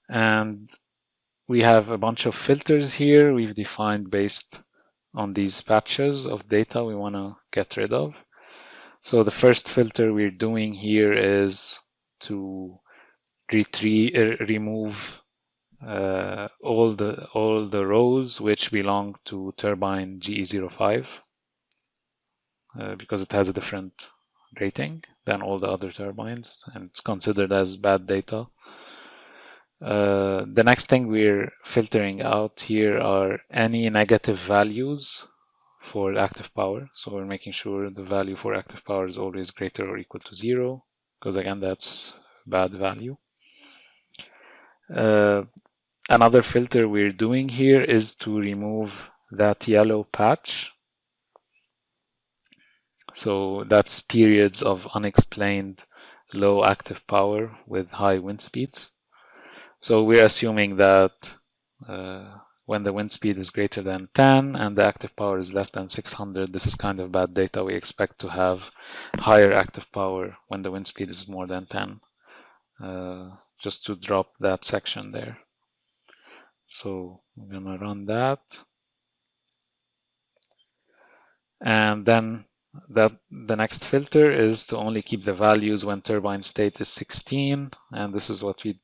And we have a bunch of filters here we've defined based on these patches of data we want to get rid of. So the first filter we're doing here is to remove all the rows which belong to turbine GE05 because it has a different rating than all the other turbines and it's considered as bad data. The next thing we're filtering out here are any negative values for active power. So we're making sure the value for active power is always greater or equal to 0, because again, that's bad value. Another filter we're doing here is to remove that yellow patch. So that's periods of unexplained low active power with high wind speeds. So we're assuming that when the wind speed is greater than 10 and the active power is less than 600, this is kind of bad data. We expect to have higher active power when the wind speed is more than 10, just to drop that section there. So I'm going to run that. And then the next filter is to only keep the values when turbine state is 16. And this is what we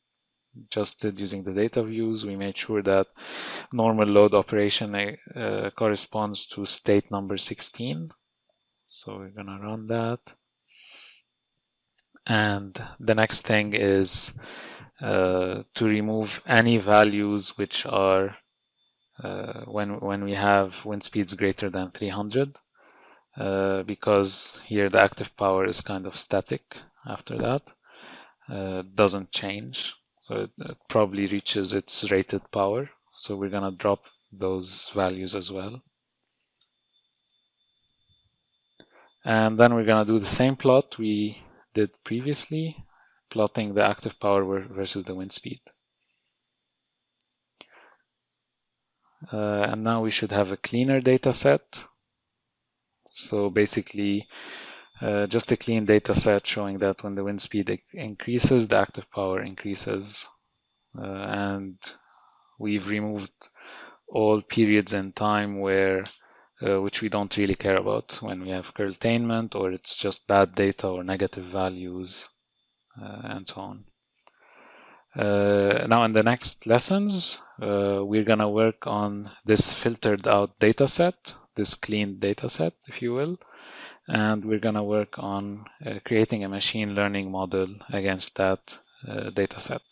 just did using the data views. We made sure that normal load operation corresponds to state number 16. So we're going to run that. And the next thing is to remove any values which are when we have wind speeds greater than 300, because here the active power is kind of static after that. Doesn't change. So it probably reaches its rated power. So we're going to drop those values as well. And then we're going to do the same plot we did previously, plotting the active power versus the wind speed. And now we should have a cleaner data set. So basically, just a clean data set showing that when the wind speed increases, the active power increases. And we've removed all periods in time where which we don't really care about, when we have curtailment or it's just bad data or negative values and so on. Now in the next lessons, we're going to work on this filtered out data set, this clean data set, if you will, and we're going to work on creating a machine learning model against that data set.